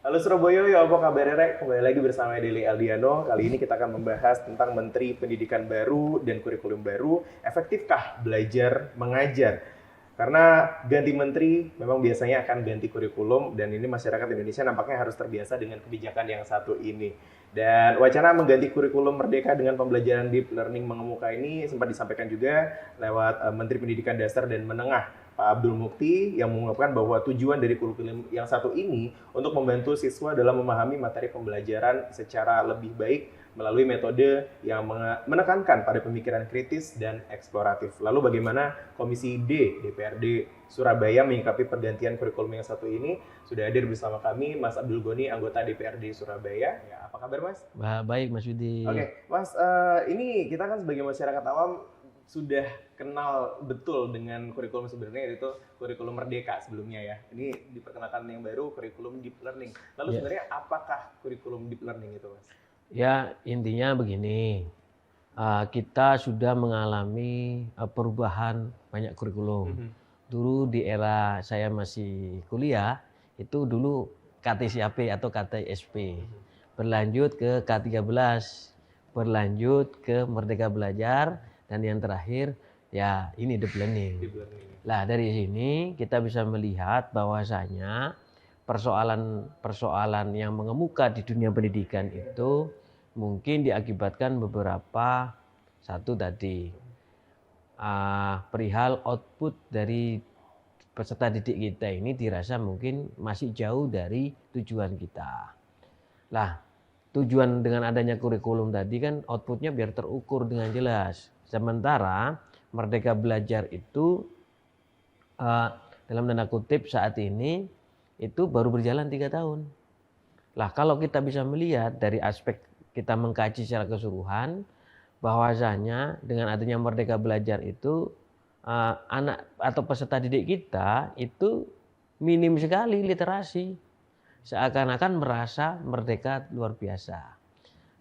Halo Surabaya, ya apa kabarnya Rek? Kembali lagi bersama Deli Aldiano. Kali ini kita akan membahas tentang Menteri Pendidikan baru dan kurikulum baru. Efektifkah belajar mengajar? Karena ganti menteri memang biasanya akan ganti kurikulum dan ini masyarakat Indonesia nampaknya harus terbiasa dengan kebijakan yang satu ini. Dan wacana mengganti kurikulum merdeka dengan pembelajaran deep learning mengemuka ini sempat disampaikan juga lewat Menteri Pendidikan Dasar dan Menengah Pak Abdul Mukti yang mengungkapkan bahwa tujuan dari kurikulum yang satu ini untuk membantu siswa dalam memahami materi pembelajaran secara lebih baik melalui metode yang menekankan pada pemikiran kritis dan eksploratif. Lalu bagaimana Komisi D DPRD Surabaya menyikapi pergantian kurikulum yang satu ini? Sudah hadir bersama kami Mas Abdul Goni, anggota DPRD Surabaya. Ya, apa kabar Mas? Baik Mas Yudi. Oke, Mas, ini kita kan sebagai masyarakat awam sudah kenal betul dengan kurikulum sebenarnya yaitu kurikulum merdeka sebelumnya ya. Ini diperkenalkan yang baru kurikulum deep learning. Lalu Ya, sebenarnya apakah kurikulum deep learning itu, Mas? ya intinya begini, kita sudah mengalami perubahan banyak kurikulum. Mhm. Dulu di era saya masih kuliah, itu dulu KTCAP atau KTSP. Berlanjut ke K13, berlanjut ke Merdeka Belajar, dan yang terakhir ya ini deep learning. Deep learning. Lah dari sini kita bisa melihat bahwasanya persoalan-persoalan yang mengemuka di dunia pendidikan itu mungkin diakibatkan beberapa, satu tadi perihal output dari peserta didik kita ini dirasa mungkin masih jauh dari tujuan kita. Lah tujuan dengan adanya kurikulum tadi kan outputnya biar terukur dengan jelas. Sementara Merdeka Belajar itu dalam tanda kutip saat ini itu baru berjalan 3 tahun. Lah kalau kita bisa melihat dari aspek kita mengkaji secara keseluruhan bahwasanya dengan adanya Merdeka Belajar itu anak atau peserta didik kita itu minim sekali literasi, seakan-akan merasa merdeka luar biasa.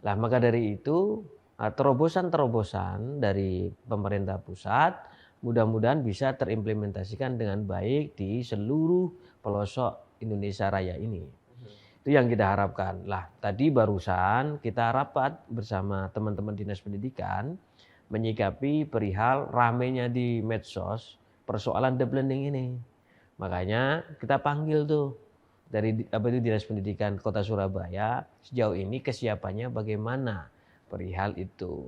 Lah maka dari itu terobosan-terobosan dari pemerintah pusat mudah-mudahan bisa terimplementasikan dengan baik di seluruh pelosok Indonesia Raya ini. Itu yang kita harapkan. Lah, tadi barusan kita rapat bersama teman-teman Dinas Pendidikan menyikapi perihal ramenya di medsos persoalan deep learning ini. Makanya kita panggil tuh dari Dinas Pendidikan Kota Surabaya sejauh ini kesiapannya bagaimana perihal itu.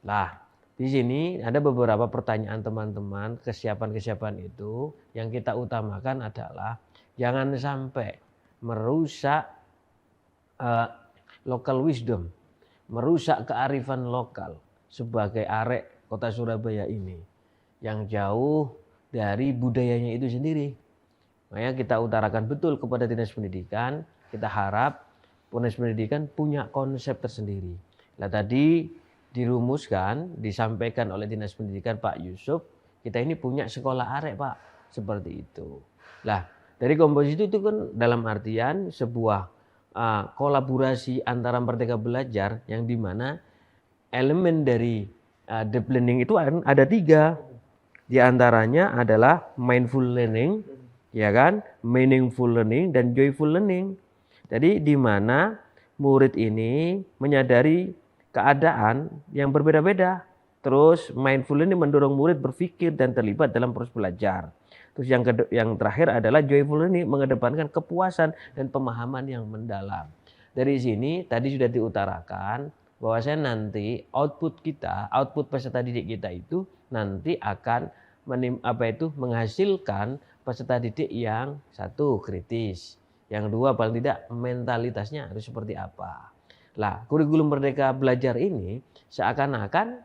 Lah, di sini ada beberapa pertanyaan teman-teman, kesiapan-kesiapan itu yang kita utamakan adalah jangan sampai merusak local wisdom, merusak kearifan lokal sebagai arek Kota Surabaya ini yang jauh dari budayanya itu sendiri. Makanya kita utarakan betul kepada Dinas Pendidikan, kita harap Dinas Pendidikan punya konsep tersendiri. Nah tadi dirumuskan, disampaikan oleh Dinas Pendidikan Pak Yusuf, kita ini punya sekolah arek Pak, seperti itu. Lah dari komposisi itu kan dalam artian sebuah kolaborasi antara Merdeka Belajar yang dimana elemen dari deep learning itu ada 3. Di antaranya adalah mindful learning, ya kan, meaningful learning dan joyful learning. Jadi di mana murid ini menyadari keadaan yang berbeda-beda. Terus mindful learning mendorong murid berpikir dan terlibat dalam proses belajar. Terus yang terakhir adalah joyful learning mengedepankan kepuasan dan pemahaman yang mendalam. Dari sini tadi sudah diutarakan bahwasanya nanti output peserta didik kita itu nanti akan menghasilkan peserta didik yang satu kritis, yang dua paling tidak mentalitasnya harus seperti apa. Lah, kurikulum Merdeka Belajar ini seakan-akan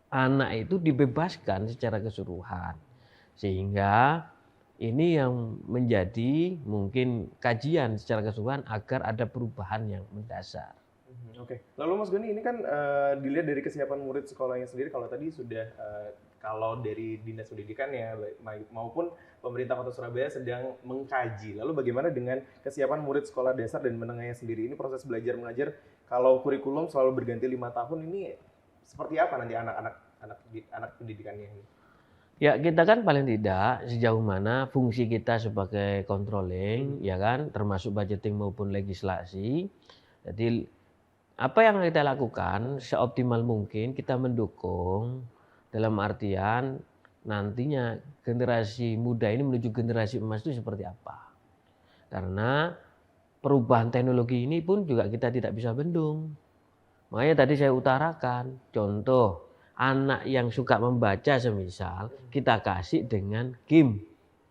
anak itu dibebaskan secara keseluruhan. Sehingga ini yang menjadi mungkin kajian secara keseluruhan agar ada perubahan yang mendasar. Oke. Lalu Mas Goni ini kan dilihat dari kesiapan murid sekolahnya sendiri kalau tadi sudah kalau dari Dinas Pendidikan ya maupun pemerintah Kota Surabaya sedang mengkaji. Lalu bagaimana dengan kesiapan murid sekolah dasar dan menengahnya sendiri? Ini proses belajar mengajar kalau kurikulum selalu berganti 5 tahun ini seperti apa nanti anak pendidikannya ini? Ya kita kan paling tidak sejauh mana fungsi kita sebagai controlling, ya kan, termasuk budgeting maupun legislasi. Jadi apa yang kita lakukan seoptimal mungkin kita mendukung dalam artian nantinya generasi muda ini menuju generasi emas itu seperti apa. Karena perubahan teknologi ini pun juga kita tidak bisa bendung. Makanya tadi saya utarakan, contoh anak yang suka membaca semisal kita kasih dengan game,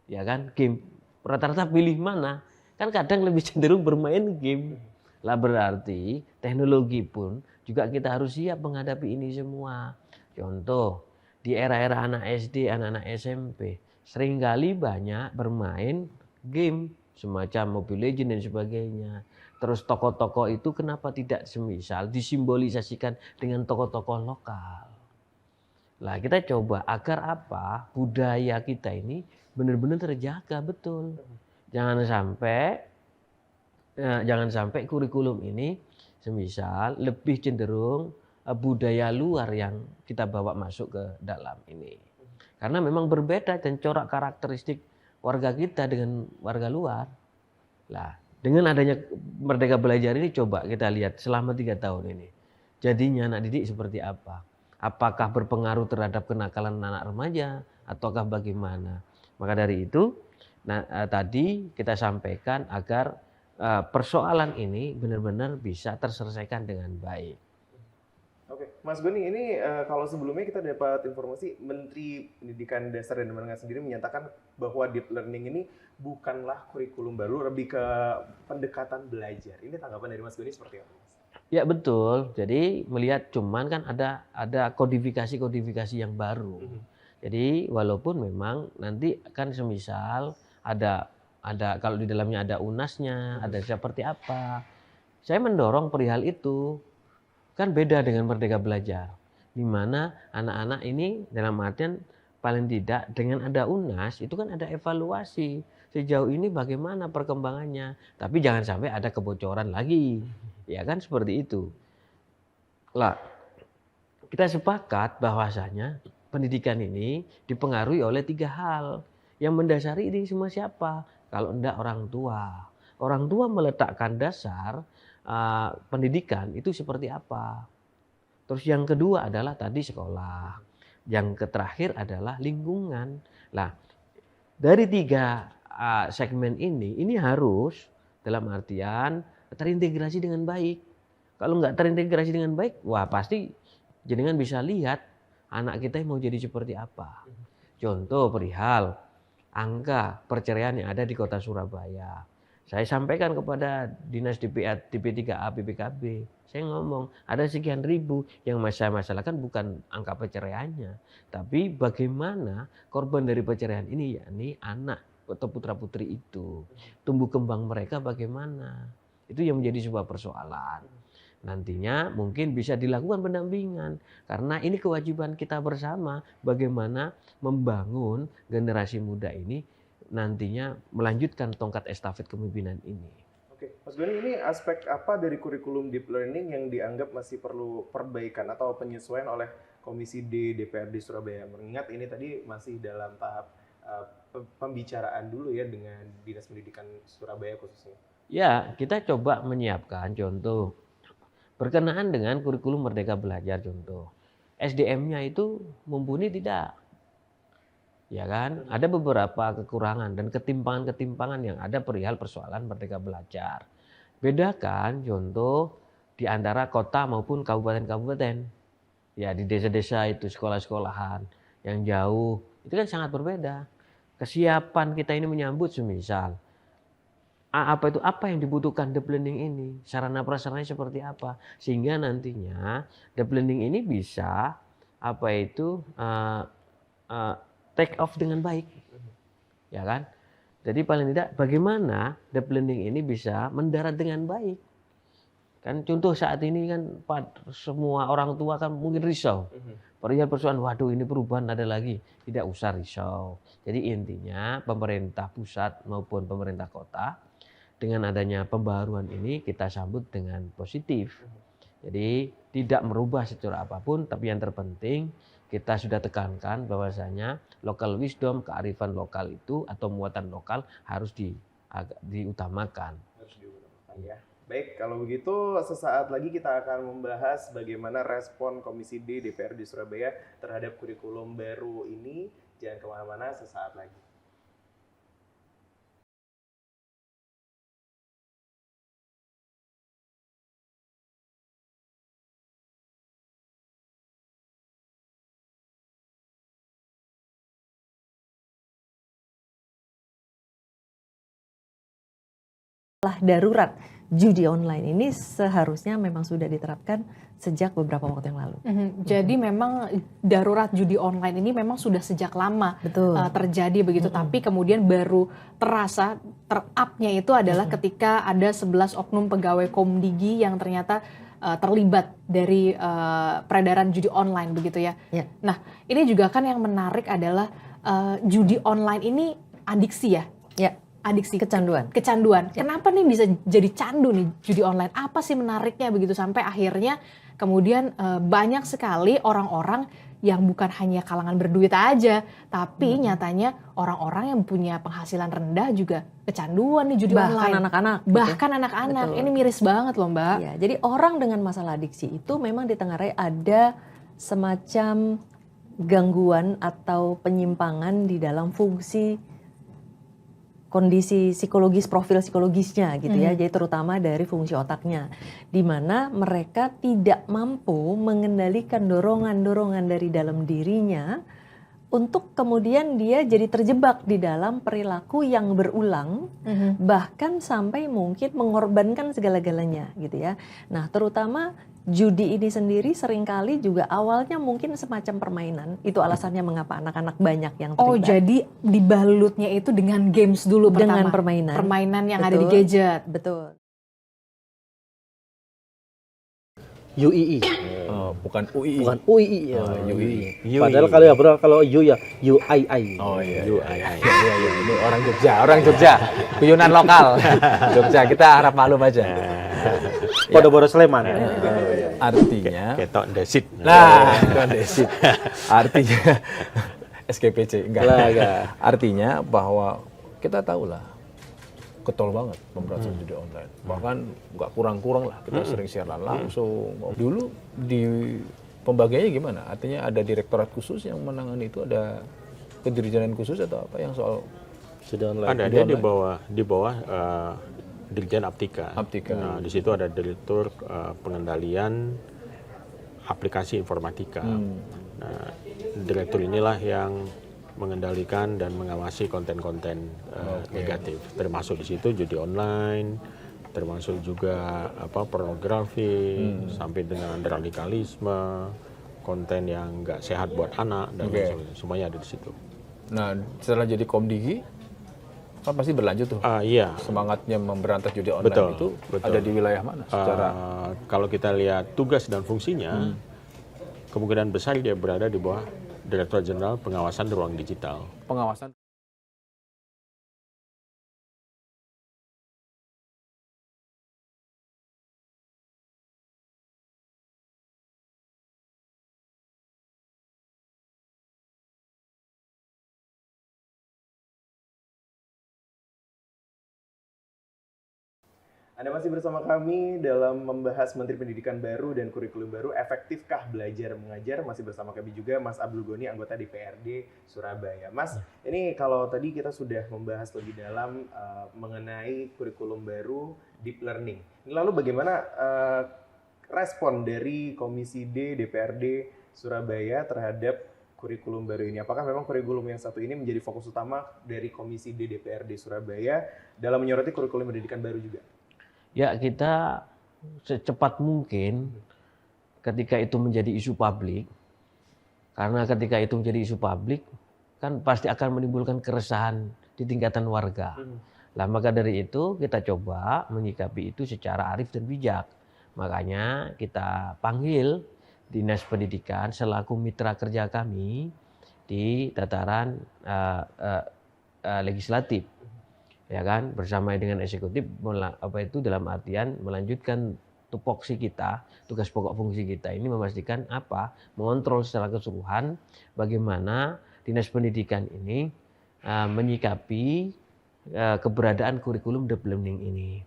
ya kan, game. Rata-rata pilih mana? Kan kadang lebih cenderung bermain game. Lah berarti teknologi pun juga kita harus siap menghadapi ini semua. Contoh, di era-era anak SD, anak-anak SMP, seringkali banyak bermain game semacam Mobile Legends dan sebagainya. Terus tokoh-tokoh itu kenapa tidak semisal disimbolisasikan dengan tokoh-tokoh lokal. Lah kita coba agar apa? Budaya kita ini benar-benar terjaga betul. Jangan sampai kurikulum ini semisal lebih cenderung budaya luar yang kita bawa masuk ke dalam ini. Karena memang berbeda dan corak karakteristik warga kita dengan warga luar. Lah, dengan adanya Merdeka Belajar ini coba kita lihat selama 3 tahun ini. Jadinya anak didik seperti apa? Apakah berpengaruh terhadap kenakalan anak remaja ataukah bagaimana? Maka dari itu tadi kita sampaikan agar persoalan ini benar-benar bisa terselesaikan dengan baik. Oke, Mas Goni, ini kalau sebelumnya kita dapat informasi Menteri Pendidikan Dasar dan Menengah sendiri menyatakan bahwa deep learning ini bukanlah kurikulum baru, lebih ke pendekatan belajar. Ini tanggapan dari Mas Goni seperti apa, Mas? Ya betul. Jadi melihat cuman kan ada kodifikasi yang baru. Jadi walaupun memang nanti kan semisal ada kalau di dalamnya ada UNAS-nya, ada seperti apa. Saya mendorong perihal itu. Kan beda dengan Merdeka Belajar. Di mana anak-anak ini dalam artian paling tidak dengan ada UNAS itu kan ada evaluasi. Sejauh ini bagaimana perkembangannya. Tapi jangan sampai ada kebocoran lagi. Ya kan seperti itu. Lah, kita sepakat bahwasanya pendidikan ini dipengaruhi oleh 3 hal. Yang mendasari ini semua siapa? Kalau enggak orang tua. Orang tua meletakkan dasar pendidikan itu seperti apa. Terus yang kedua adalah tadi sekolah. Yang terakhir adalah lingkungan. Nah, dari 3 segmen ini harus dalam artian terintegrasi dengan baik. Kalau nggak terintegrasi dengan baik, wah pasti jenengan bisa lihat anak kita mau jadi seperti apa. Contoh perihal angka perceraian yang ada di kota Surabaya. Saya sampaikan kepada Dinas DP3A BPKB. Saya ngomong, ada sekian ribu yang masalahkan bukan angka perceraiannya. Tapi bagaimana korban dari perceraian ini, yakni anak atau putra-putri itu. Tumbuh kembang mereka bagaimana. Itu yang menjadi sebuah persoalan. Nantinya mungkin bisa dilakukan pendampingan. Karena ini kewajiban kita bersama bagaimana membangun generasi muda ini nantinya melanjutkan tongkat estafet kepemimpinan ini. Oke, Mas Goni, ini aspek apa dari kurikulum deep learning yang dianggap masih perlu perbaikan atau penyesuaian oleh Komisi D DPRD Surabaya? Mengingat ini tadi masih dalam tahap pembicaraan dulu ya dengan Dinas Pendidikan Surabaya khususnya. Ya, kita coba menyiapkan contoh berkenaan dengan kurikulum Merdeka Belajar contoh. SDM-nya itu mumpuni tidak? Ya kan? Ada beberapa kekurangan dan ketimpangan-ketimpangan yang ada perihal persoalan Merdeka Belajar. Bedakan contoh di antara kota maupun kabupaten-kabupaten. Ya di desa-desa itu sekolah-sekolahan yang jauh itu kan sangat berbeda. Kesiapan kita ini menyambut semisal apa yang dibutuhkan deep learning ini, sarana prasarananya seperti apa, sehingga nantinya deep learning ini bisa take off dengan baik, ya kan? Jadi paling tidak bagaimana deep learning ini bisa mendarat dengan baik. Kan contoh saat ini kan semua orang tua kan mungkin risau. Perihal persoalan, waduh ini perubahan ada lagi. Tidak usah risau. Jadi intinya pemerintah pusat maupun pemerintah kota dengan adanya pembaharuan ini kita sambut dengan positif. Jadi tidak merubah secara apapun, tapi yang terpenting kita sudah tekankan bahwasanya local wisdom, kearifan lokal itu atau muatan lokal harus diutamakan. Harus diutamakan ya. Baik, kalau begitu sesaat lagi kita akan membahas bagaimana respon Komisi D DPRD Surabaya terhadap kurikulum baru ini. Jangan kemana-mana, sesaat lagi. Darurat judi online ini seharusnya memang sudah diterapkan sejak beberapa waktu yang lalu. Jadi memang darurat judi online ini memang sudah sejak lama terjadi begitu, tapi kemudian baru terasa terupnya itu adalah ketika ada 11 oknum pegawai Komdigi yang ternyata terlibat dari peredaran judi online begitu ya. Nah, ini juga kan yang menarik adalah judi online ini adiksi ya. Adiksi, kecanduan. Kenapa nih bisa jadi candu nih judi online? Apa sih menariknya begitu sampai akhirnya kemudian banyak sekali orang-orang yang bukan hanya kalangan berduit aja, tapi nyatanya orang-orang yang punya penghasilan rendah juga kecanduan nih judi online. Bahkan anak-anak. Bahkan anak-anak. Ini miris banget loh, Mbak. Ya, jadi orang dengan masalah adiksi itu memang ditengarai ada semacam gangguan atau penyimpangan di dalam fungsi kondisi psikologis, profil psikologisnya gitu ya, jadi terutama dari fungsi otaknya, di mana mereka tidak mampu mengendalikan dorongan-dorongan dari dalam dirinya untuk kemudian dia jadi terjebak di dalam perilaku yang berulang, bahkan sampai mungkin mengorbankan segala-galanya gitu ya. Nah, terutama judi ini sendiri seringkali juga awalnya mungkin semacam permainan. Itu alasannya mengapa anak-anak banyak yang terlibat. Oh, jadi dibalutnya itu dengan games dulu pertama. Dengan permainan. Permainan yang ada di gadget. Betul. UII. Bukan UII. Bukan UII ya. UII. Padahal kalau U ya UII. Oh iya. UII. Iya. Ini orang Jogja. Guyonan lokal. Jogja, kita harap maklum aja. Podoboro Sleman. Artinya ketok desit. Nah, desit. Artinya SKPC enggak. Artinya bahwa kita tahulah getol banget pemberantasan judi online. Bahkan nggak kurang-kurang lah, kita sering siaran langsung. Dulu di pembagiannya gimana? Artinya ada direktorat khusus yang menangani itu, ada kedirjenan khusus atau apa yang soal Judi online. Ada dia di bawah Dirjen Aptika. Nah, di situ ada Direktur Pengendalian Aplikasi Informatika. Nah, direktur inilah yang mengendalikan dan mengawasi konten-konten negatif, termasuk di situ judi online, termasuk juga pornografi, sampai dengan radikalisme, konten yang nggak sehat buat anak dan sebagainya. Semuanya ada di situ. Nah, setelah jadi Komdigi kan pasti berlanjut tuh. Iya. Semangatnya memberantas judi online betul. Ada di wilayah mana secara kalau kita lihat tugas dan fungsinya, kemungkinan besar dia berada di bawah Direktur Jenderal Pengawasan Ruang Digital. Pengawasan. Anda masih bersama kami dalam membahas Menteri Pendidikan baru dan kurikulum baru, efektifkah belajar mengajar? Masih bersama kami juga Mas Abdul Goni, anggota DPRD Surabaya. Mas, ini kalau tadi kita sudah membahas lebih dalam mengenai kurikulum baru, deep learning. Lalu bagaimana respon dari Komisi D DPRD Surabaya terhadap kurikulum baru ini? Apakah memang kurikulum yang satu ini menjadi fokus utama dari Komisi D DPRD Surabaya dalam menyoroti kurikulum pendidikan baru juga? Ya, kita secepat mungkin ketika itu menjadi isu publik, karena ketika itu menjadi isu publik, kan pasti akan menimbulkan keresahan di tingkatan warga. Lah, maka dari itu kita coba menyikapi itu secara arif dan bijak. Makanya kita panggil Dinas Pendidikan selaku mitra kerja kami di tataran legislatif. Ya kan, bersama dengan eksekutif dalam artian melanjutkan tupoksi kita, tugas pokok fungsi kita ini memastikan apa? Mengontrol secara keseluruhan bagaimana Dinas Pendidikan ini menyikapi keberadaan kurikulum deep learning ini.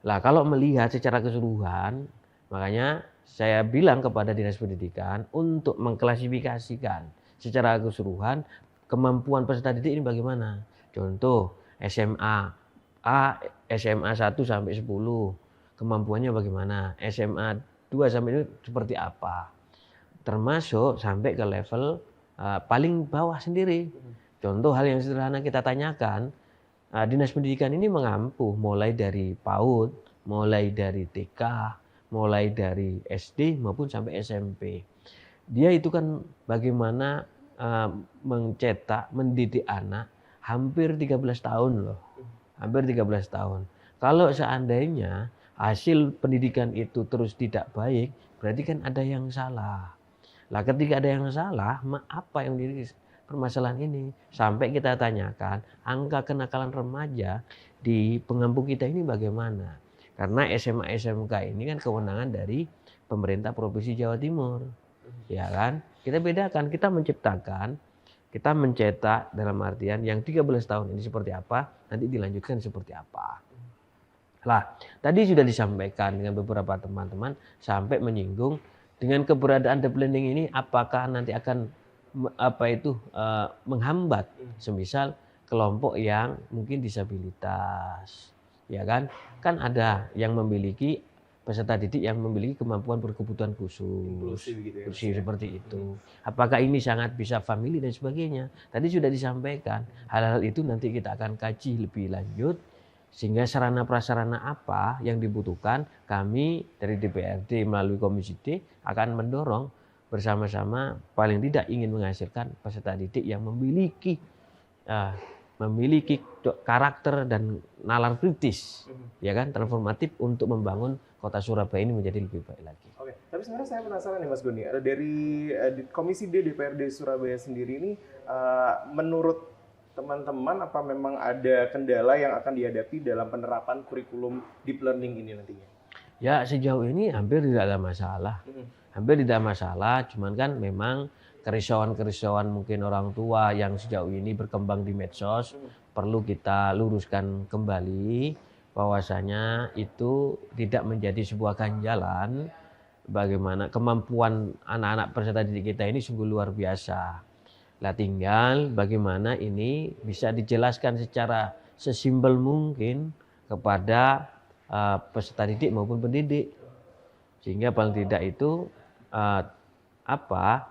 Lah kalau melihat secara keseluruhan, makanya saya bilang kepada Dinas Pendidikan untuk mengklasifikasikan secara keseluruhan kemampuan peserta didik ini bagaimana. Contoh SMA A, SMA 1 sampai 10, kemampuannya bagaimana, SMA 2 sampai itu seperti apa. Termasuk sampai ke level paling bawah sendiri. Contoh hal yang sederhana kita tanyakan, Dinas Pendidikan ini mengampu mulai dari PAUD, mulai dari TK, mulai dari SD maupun sampai SMP. Dia itu kan bagaimana mencetak, mendidik anak hampir 13 tahun loh. Hampir 13 tahun. Kalau seandainya hasil pendidikan itu terus tidak baik, berarti kan ada yang salah. Lah ketika ada yang salah, apa yang menjadi permasalahan ini? Sampai kita tanyakan angka kenakalan remaja di pengampu kita ini bagaimana? Karena SMA SMK ini kan kewenangan dari pemerintah Provinsi Jawa Timur. Ya kan? Kita bedakan, kita menciptakan, kita mencetak dalam artian yang 13 tahun ini seperti apa, nanti dilanjutkan seperti apa. Lah, tadi sudah disampaikan dengan beberapa teman-teman sampai menyinggung dengan keberadaan deep learning ini apakah nanti akan menghambat semisal kelompok yang mungkin disabilitas. Ya kan? Kan ada yang memiliki peserta didik yang memiliki kemampuan berkebutuhan khusus, seperti itu. Apakah ini sangat bisa family dan sebagainya? Tadi sudah disampaikan. Hal-hal itu nanti kita akan kaji lebih lanjut sehingga sarana prasarana apa yang dibutuhkan kami dari DPRD melalui Komisi D akan mendorong bersama-sama paling tidak ingin menghasilkan peserta didik yang memiliki karakter dan nalar kritis, ya kan, transformatif untuk membangun kota Surabaya ini menjadi lebih baik lagi. Oke, tapi sebenarnya saya penasaran nih Mas Goni, dari Komisi D DPRD Surabaya sendiri ini, menurut teman-teman apa memang ada kendala yang akan dihadapi dalam penerapan kurikulum deep learning ini nantinya? Ya sejauh ini hampir tidak ada masalah, hampir tidak masalah, cuman kan memang kerisauan-kerisauan mungkin orang tua yang sejauh ini berkembang di medsos perlu kita luruskan kembali. Bahwasanya itu tidak menjadi sebuah ganjalan bagaimana kemampuan anak-anak peserta didik kita ini sungguh luar biasa. Lah tinggal bagaimana ini bisa dijelaskan secara sesimpel mungkin kepada peserta didik maupun pendidik. Sehingga paling tidak itu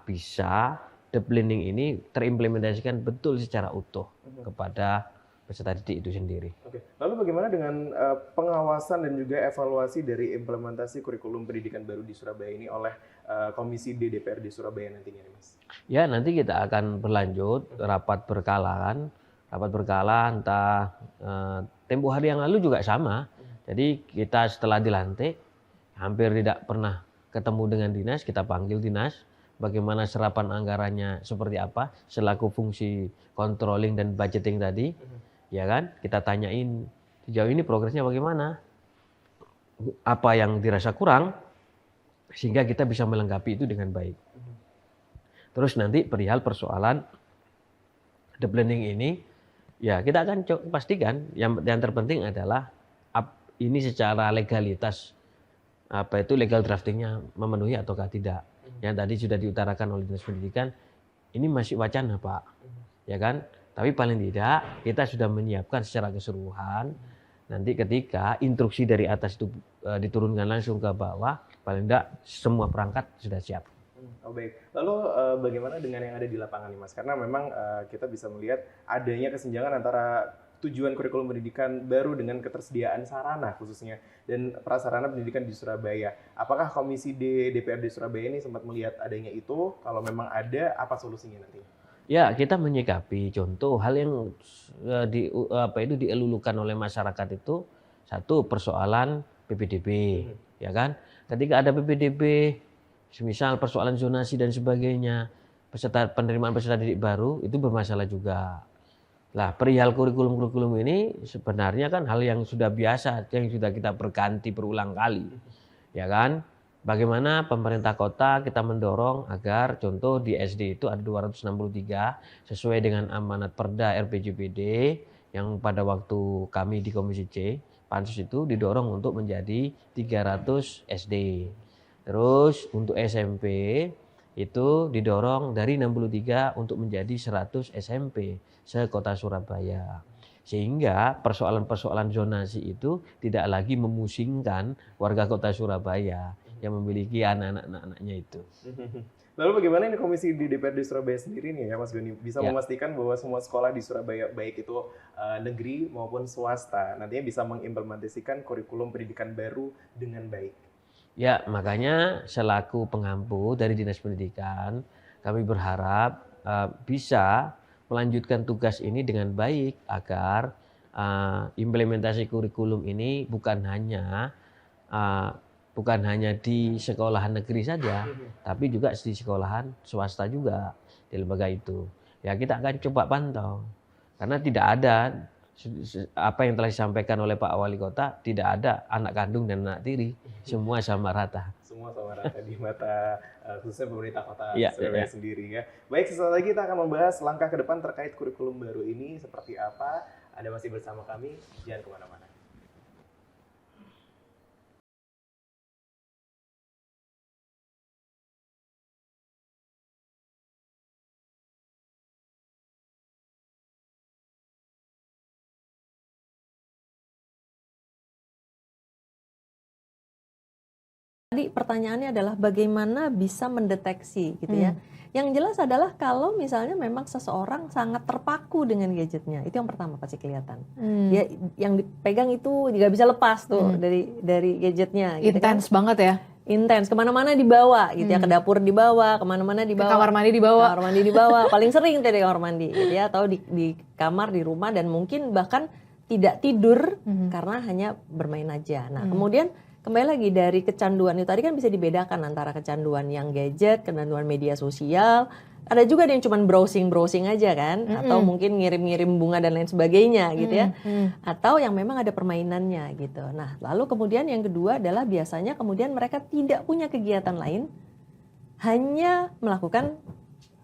bisa deep learning ini terimplementasikan betul secara utuh kepada peserta didik itu sendiri. Oke. Lalu bagaimana dengan pengawasan dan juga evaluasi dari implementasi kurikulum pendidikan baru di Surabaya ini oleh Komisi D DPRD Surabaya nantinya nih Mas? Ya nanti kita akan berlanjut rapat berkala entah tempo hari yang lalu juga sama. Jadi kita setelah dilantik hampir tidak pernah ketemu dengan dinas, kita panggil dinas, bagaimana serapan anggarannya seperti apa selaku fungsi controlling dan budgeting tadi. Ya kan, kita tanyain sejauh ini progresnya bagaimana, apa yang dirasa kurang, sehingga kita bisa melengkapi itu dengan baik. Terus nanti perihal persoalan deep learning ini, ya kita akan pastikan yang terpenting adalah ini secara legalitas, legal draftingnya memenuhi ataukah tidak. Yang tadi sudah diutarakan oleh Dinas Pendidikan, ini masih wacana Pak, ya kan? Tapi paling tidak kita sudah menyiapkan secara keseluruhan. Nanti ketika instruksi dari atas itu diturunkan langsung ke bawah, paling tidak semua perangkat sudah siap. Oh baik. Lalu bagaimana dengan yang ada di lapangan nih Mas? Karena memang kita bisa melihat adanya kesenjangan antara tujuan kurikulum pendidikan baru dengan ketersediaan sarana khususnya dan prasarana pendidikan di Surabaya. Apakah Komisi D DPRD Surabaya ini sempat melihat adanya itu? Kalau memang ada, apa solusinya nanti? Ya, kita menyikapi contoh hal yang dielulukan oleh masyarakat itu satu persoalan PPDB, ya kan? Ketika ada PPDB, semisal persoalan zonasi dan sebagainya, penerimaan peserta didik baru itu bermasalah juga. Lah, perihal kurikulum ini sebenarnya kan hal yang sudah biasa, yang sudah kita berganti berulang kali. ya kan? Bagaimana pemerintah kota kita mendorong agar contoh di SD itu ada 263 sesuai dengan amanat Perda RPJPD yang pada waktu kami di Komisi C, Pansus itu didorong untuk menjadi 300 SD. Terus untuk SMP itu didorong dari 63 untuk menjadi 100 SMP se-Kota Surabaya. Sehingga persoalan-persoalan zonasi itu tidak lagi memusingkan warga Kota Surabaya yang memiliki anak-anaknya itu. Lalu bagaimana ini komisi di DPRD Surabaya sendiri nih ya Mas Goni bisa Ya. memastikan bahwa semua sekolah di Surabaya baik itu negeri maupun swasta nantinya bisa mengimplementasikan kurikulum pendidikan baru dengan baik. Ya, makanya selaku pengampu dari Dinas Pendidikan, kami berharap bisa melanjutkan tugas ini dengan baik agar implementasi kurikulum ini bukan hanya di sekolahan negeri saja, tapi juga di sekolahan swasta juga di lembaga itu. Ya kita akan coba pantau, karena tidak ada apa yang telah disampaikan oleh Pak Wali Kota, tidak ada anak kandung dan anak tiri, semua sama rata. Semua sama rata di mata khususnya pemerintah kota Ya, Surabaya sendiri ya. Baik, sesaat lagi kita akan membahas langkah ke depan terkait kurikulum baru ini seperti apa. Anda masih bersama kami, jangan kemana-mana. Tadi pertanyaannya adalah bagaimana bisa mendeteksi gitu ya. Yang jelas adalah kalau misalnya memang seseorang sangat terpaku dengan gadgetnya, itu yang pertama pasti kelihatan. Ya, yang dipegang itu nggak bisa lepas tuh dari gadgetnya. Gitu kan. Intens banget ya. Intens, kemana-mana dibawa gitu ya, ke dapur dibawa, kemana-mana Ke dibawa. kamar mandi dibawa. Kamar mandi dibawa, paling sering tuh di kamar mandi gitu ya, atau di kamar, di rumah, dan mungkin bahkan tidak tidur karena hanya bermain aja. Nah kemudian kembali lagi dari kecanduan itu tadi kan bisa dibedakan antara kecanduan yang gadget, kecanduan media sosial. Ada juga yang cuma browsing aja kan, atau mungkin ngirim-ngirim bunga dan lain sebagainya gitu ya. Atau yang memang ada permainannya gitu. Nah, lalu kemudian yang kedua adalah biasanya kemudian mereka tidak punya kegiatan lain, hanya melakukan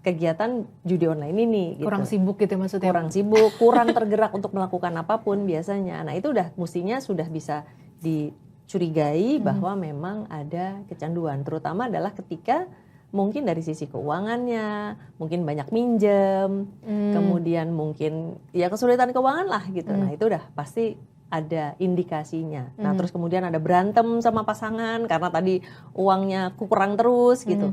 kegiatan judi online ini gitu. Kurang sibuk gitu maksudnya. Kurang sibuk, kurang tergerak untuk melakukan apapun biasanya. Nah, itu mestinya sudah bisa dicurigai bahwa memang ada kecanduan, terutama adalah ketika mungkin dari sisi keuangannya, mungkin banyak minjem, kemudian mungkin ya kesulitan keuangan lah gitu. Nah itu udah pasti ada indikasinya. Nah terus kemudian ada berantem sama pasangan karena tadi uangnya kurang terus gitu.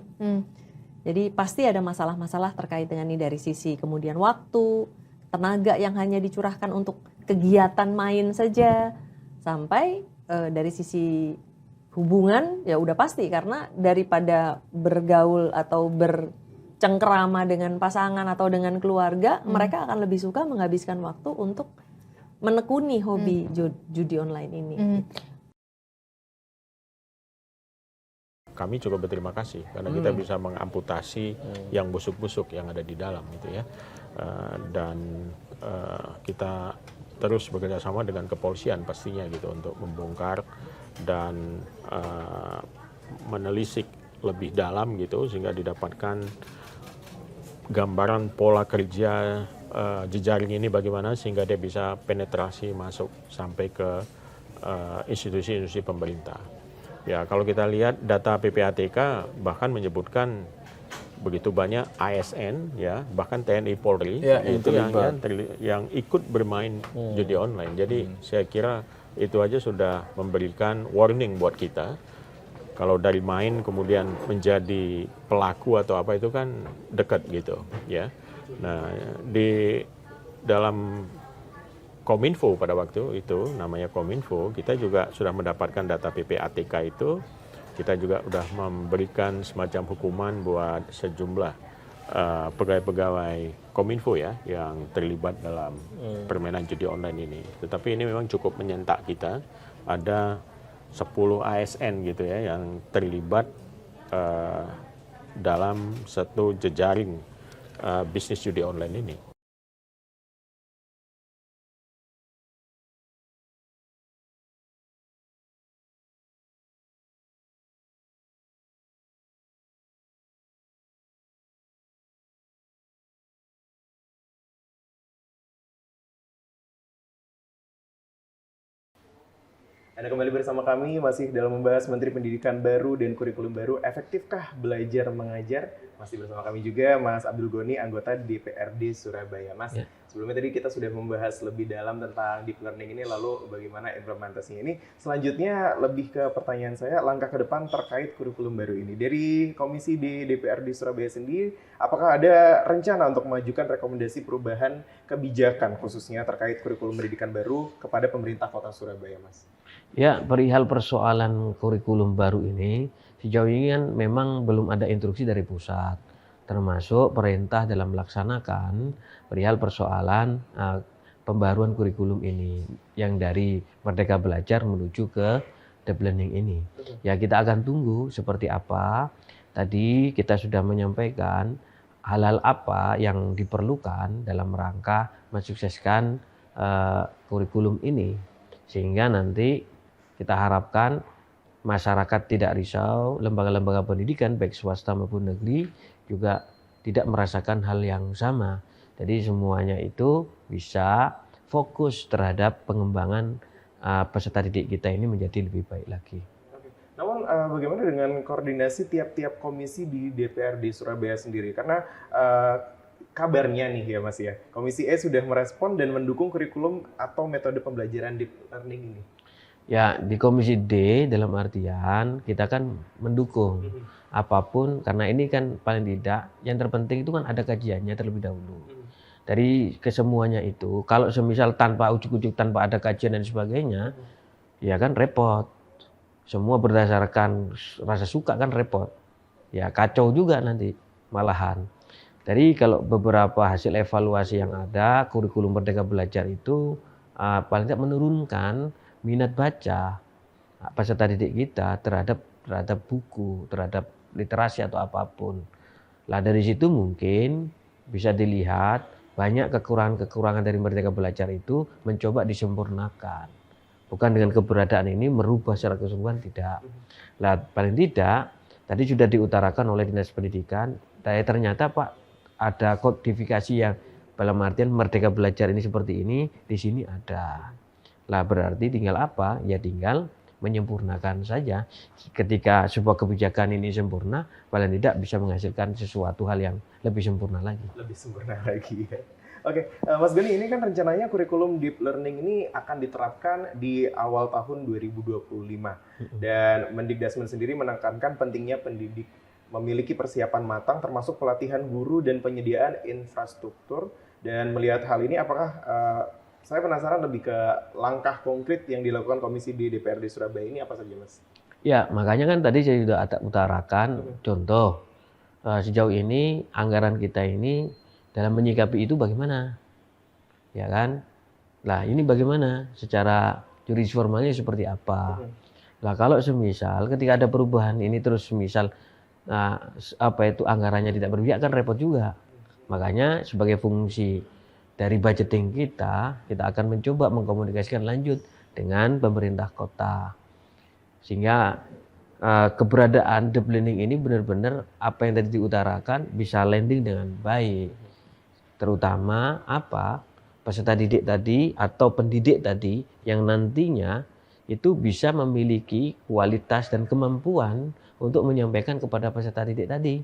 Jadi pasti ada masalah-masalah terkait dengan ini dari sisi kemudian waktu, tenaga yang hanya dicurahkan untuk kegiatan main saja, sampai dari sisi hubungan ya udah pasti, karena daripada bergaul atau bercengkerama dengan pasangan atau dengan keluarga, mereka akan lebih suka menghabiskan waktu untuk menekuni hobi judi online ini. Kami cukup berterima kasih karena kita bisa mengamputasi yang busuk-busuk yang ada di dalam gitu ya. Dan kita terus bekerja sama dengan kepolisian pastinya gitu untuk membongkar dan menelisik lebih dalam gitu sehingga didapatkan gambaran pola kerja jejaring ini bagaimana sehingga dia bisa penetrasi masuk sampai ke institusi-institusi pemerintah. Ya kalau kita lihat data PPATK bahkan menyebutkan begitu banyak ASN ya bahkan TNI Polri Ya, itu yang ikut bermain judi online. Jadi saya kira itu aja sudah memberikan warning buat kita. Kalau dari main kemudian menjadi pelaku atau apa itu kan dekat gitu ya. Nah di dalam Kominfo pada waktu itu namanya Kominfo kita juga sudah mendapatkan data PPATK itu. Kita juga sudah memberikan semacam hukuman buat sejumlah pegawai-pegawai Kominfo ya yang terlibat dalam permainan judi online ini. Tetapi ini memang cukup menyentak kita. Ada 10 ASN gitu ya yang terlibat dalam satu jejaring bisnis judi online ini. Anda kembali bersama kami masih dalam membahas Menteri Pendidikan baru dan kurikulum baru, efektifkah belajar mengajar? Masih bersama kami juga Mas Abdul Goni, anggota DPRD Surabaya. Mas, sebelumnya tadi kita sudah membahas lebih dalam tentang deep learning ini, lalu bagaimana implementasinya ini. Selanjutnya lebih ke pertanyaan saya, langkah ke depan terkait kurikulum baru ini. Dari Komisi di DPRD Surabaya sendiri, apakah ada rencana untuk memajukan rekomendasi perubahan kebijakan khususnya terkait kurikulum pendidikan baru kepada pemerintah Kota Surabaya, Mas? Ya, perihal persoalan kurikulum baru ini, sejauh ini kan memang belum ada instruksi dari pusat, termasuk perintah dalam melaksanakan perihal persoalan pembaruan kurikulum ini, yang dari Merdeka Belajar menuju ke deep learning ini. Ya, kita akan tunggu seperti apa. Tadi kita sudah menyampaikan hal-hal apa yang diperlukan dalam rangka mensukseskan kurikulum ini, sehingga nanti kita harapkan masyarakat tidak risau, lembaga-lembaga pendidikan baik swasta maupun negeri juga tidak merasakan hal yang sama. Jadi semuanya itu bisa fokus terhadap pengembangan peserta didik kita ini menjadi lebih baik lagi. Namun bagaimana dengan koordinasi tiap-tiap komisi di DPRD Surabaya sendiri? Karena kabarnya nih ya Mas ya, Komisi E sudah merespon dan mendukung kurikulum atau metode pembelajaran deep learning ini. Ya, di Komisi D dalam artian kita kan mendukung apapun, karena ini kan paling tidak yang terpenting itu kan ada kajiannya terlebih dahulu. Dari kesemuanya itu, kalau semisal tanpa ujuk-ujuk, tanpa ada kajian dan sebagainya, ya kan repot. Semua berdasarkan rasa suka kan repot. Ya kacau juga nanti malahan. Jadi kalau beberapa hasil evaluasi yang ada, kurikulum Merdeka Belajar itu paling tidak menurunkan minat baca peserta didik kita terhadap buku, terhadap literasi atau apapun. Lah dari situ mungkin bisa dilihat banyak kekurangan-kekurangan dari Merdeka Belajar itu mencoba disempurnakan. Bukan dengan keberadaan ini merubah secara keseluruhan, tidak. Lah paling tidak tadi sudah diutarakan oleh Dinas Pendidikan, ternyata Pak ada kodifikasi yang dalam artian Merdeka Belajar ini seperti ini, di sini ada. Lah berarti tinggal apa? Ya tinggal menyempurnakan saja. Ketika sebuah kebijakan ini sempurna, paling tidak bisa menghasilkan sesuatu hal yang lebih sempurna lagi. Lebih sempurna lagi ya. Oke, Mas Gani, ini kan rencananya kurikulum deep learning ini akan diterapkan di awal tahun 2025. Dan Mendikdasmen sendiri menekankan pentingnya pendidik memiliki persiapan matang termasuk pelatihan guru dan penyediaan infrastruktur. Dan melihat hal ini, apakah saya penasaran lebih ke langkah konkret yang dilakukan Komisi di DPRD Surabaya ini apa saja, Mas? Ya, makanya kan tadi saya sudah utarakan contoh sejauh ini anggaran kita ini dalam menyikapi itu bagaimana, ya kan? Lah ini bagaimana secara juris formalnya seperti apa? Lah kalau semisal ketika ada perubahan ini terus semisal anggarannya tidak berpihak kan repot juga. Makanya sebagai fungsi dari budgeting kita akan mencoba mengkomunikasikan lanjut dengan pemerintah kota. Sehingga keberadaan deep learning ini benar-benar apa yang tadi diutarakan bisa landing dengan baik. Terutama peserta didik tadi atau pendidik tadi yang nantinya itu bisa memiliki kualitas dan kemampuan untuk menyampaikan kepada peserta didik tadi.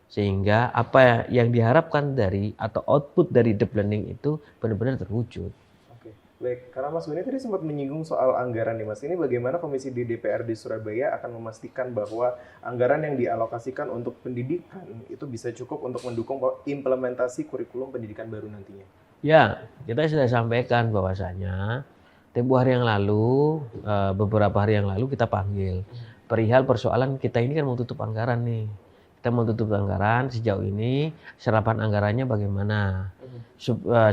Sehingga apa yang diharapkan dari atau output dari deep learning itu benar-benar terwujud. Oke, baik. Karena Mas Gani tadi sempat menyinggung soal anggaran nih Mas. Ini bagaimana Komisi di DPRD Surabaya akan memastikan bahwa anggaran yang dialokasikan untuk pendidikan itu bisa cukup untuk mendukung implementasi kurikulum pendidikan baru nantinya? Ya, kita sudah sampaikan bahwasanya tempo hari yang lalu, beberapa hari yang lalu kita panggil perihal persoalan kita ini kan mau tutup anggaran nih. Kita mau tutup anggaran sejauh ini serapan anggarannya bagaimana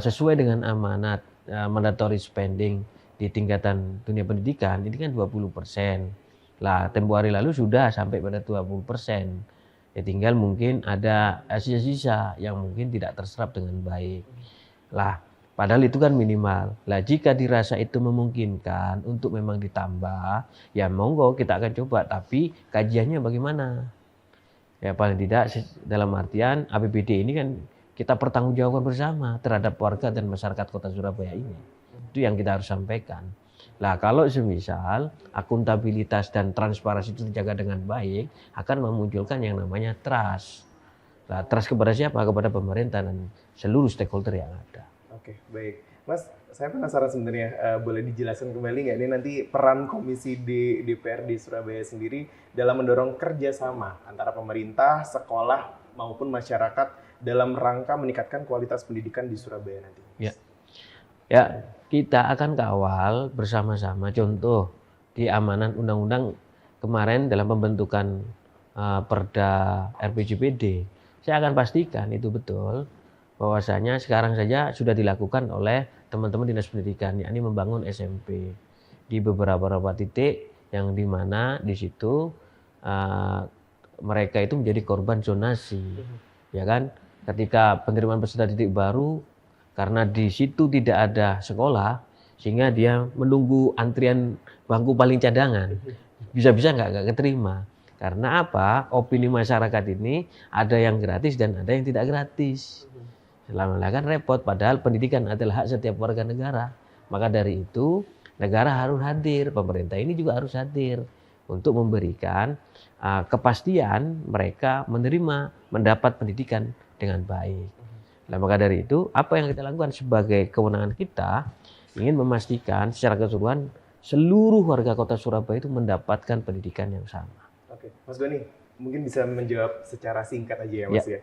sesuai dengan amanat mandatory spending di tingkatan dunia pendidikan ini kan 20%. Lah tempo hari lalu sudah sampai pada 20%. Ya tinggal mungkin ada sisa-sisa yang mungkin tidak terserap dengan baik. Lah padahal itu kan minimal. Lah jika dirasa itu memungkinkan untuk memang ditambah, ya monggo kita akan coba. Tapi kajiannya bagaimana? Ya paling tidak dalam artian APBD ini kan kita pertanggungjawabkan bersama terhadap warga dan masyarakat Kota Surabaya ini. Itu yang kita harus sampaikan. Lah kalau semisal akuntabilitas dan transparansi itu terjaga dengan baik, akan memunculkan yang namanya trust. Nah, trust kepada siapa? Kepada pemerintah dan seluruh stakeholder yang ada. Oke, baik. Mas, saya penasaran sebenarnya, boleh dijelaskan kembali nggak ini nanti peran Komisi D DPRD Surabaya sendiri dalam mendorong kerjasama antara pemerintah, sekolah, maupun masyarakat dalam rangka meningkatkan kualitas pendidikan di Surabaya nanti? Ya, kita akan kawal bersama-sama. Contoh di amanat undang-undang kemarin dalam pembentukan Perda RPJPD, saya akan pastikan itu betul bahwasanya sekarang saja sudah dilakukan oleh teman-teman dinas pendidikan, yakni membangun SMP di beberapa titik yang dimana di situ mereka itu menjadi korban zonasi, ya kan? Ketika penerimaan peserta didik baru, karena di situ tidak ada sekolah, sehingga dia menunggu antrian bangku paling cadangan, bisa-bisa nggak keterima. Karena apa? Opini masyarakat ini ada yang gratis dan ada yang tidak gratis. Selama kan repot, padahal pendidikan adalah hak setiap warga negara. Maka dari itu negara harus hadir, pemerintah ini juga harus hadir untuk memberikan kepastian mereka mendapat pendidikan dengan baik. Nah, maka dari itu apa yang kita lakukan sebagai kewenangan kita ingin memastikan secara keseluruhan seluruh warga kota Surabaya itu mendapatkan pendidikan yang sama. Oke, Mas Goni, mungkin bisa menjawab secara singkat aja ya Mas ya.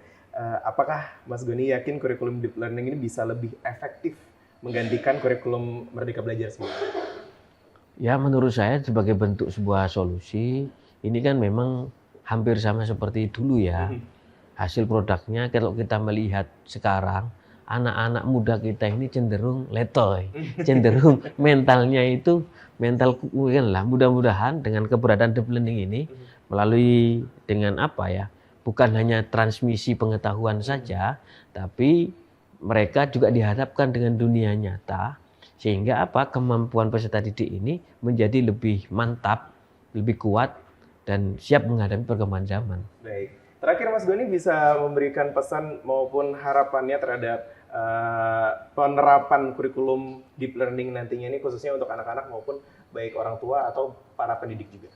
Apakah Mas Goni yakin kurikulum deep learning ini bisa lebih efektif menggantikan kurikulum Merdeka Belajar sendiri? Ya, menurut saya sebagai bentuk sebuah solusi, ini kan memang hampir sama seperti dulu ya. Hasil produknya kalau kita melihat sekarang, anak-anak muda kita ini cenderung letoy, cenderung mentalnya itu mental mungkin lah. Mudah-mudahan dengan keberadaan deep learning ini melalui dengan apa ya, bukan hanya transmisi pengetahuan saja, tapi mereka juga dihadapkan dengan dunia nyata, sehingga apa, kemampuan peserta didik ini menjadi lebih mantap, lebih kuat dan siap menghadapi perkembangan zaman. Baik. Terakhir Mas Goni bisa memberikan pesan maupun harapannya terhadap penerapan kurikulum deep learning nantinya ini khususnya untuk anak-anak maupun baik orang tua atau para pendidik juga.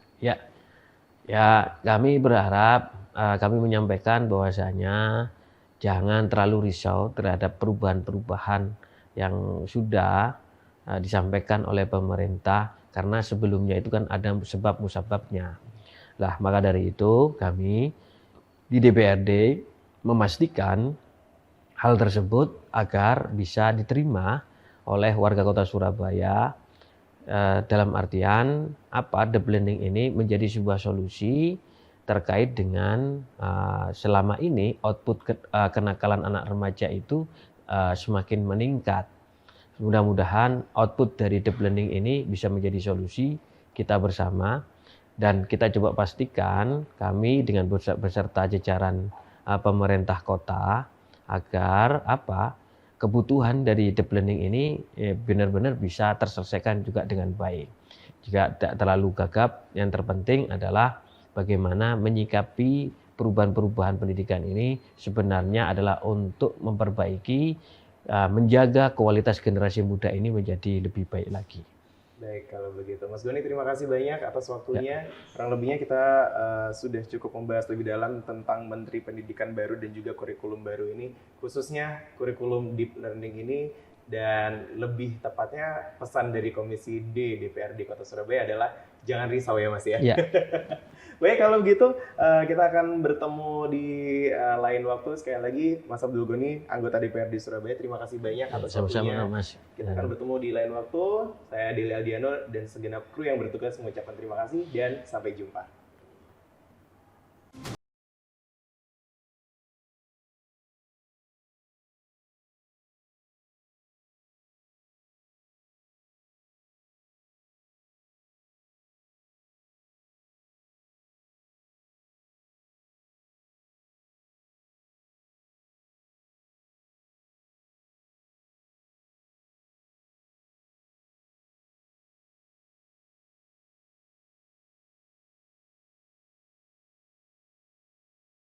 Ya, kami berharap, kami menyampaikan bahwasanya jangan terlalu risau terhadap perubahan-perubahan yang sudah disampaikan oleh pemerintah, karena sebelumnya itu kan ada sebab musababnya. Lah, maka dari itu kami di DPRD memastikan hal tersebut agar bisa diterima oleh warga kota Surabaya, dalam artian apa, deep learning ini menjadi sebuah solusi terkait dengan selama ini output kenakalan anak remaja itu semakin meningkat. Mudah-mudahan output dari deep learning ini bisa menjadi solusi kita bersama. Dan kita coba pastikan kami dengan beserta jajaran pemerintah kota agar apa, kebutuhan dari deep learning ini benar-benar bisa terselesaikan juga dengan baik. Jika tidak terlalu gagap, yang terpenting adalah bagaimana menyikapi perubahan-perubahan pendidikan ini sebenarnya adalah untuk memperbaiki, menjaga kualitas generasi muda ini menjadi lebih baik lagi. Baik, kalau begitu. Mas Goni, terima kasih banyak atas waktunya. Kurang lebihnya kita sudah cukup membahas lebih dalam tentang Menteri Pendidikan baru dan juga kurikulum baru ini, khususnya kurikulum deep learning ini, dan lebih tepatnya pesan dari Komisi D DPRD Kota Surabaya adalah jangan risau ya Mas ya. Baik, kalau begitu kita akan bertemu di lain waktu. Sekali lagi Mas Abdul Goni, anggota DPRD Surabaya, terima kasih banyak atas waktunya. Sama-sama, Mas. Kita akan bertemu di lain waktu. Saya Deli Aldiano dan segenap kru yang bertugas mengucapkan terima kasih dan sampai jumpa.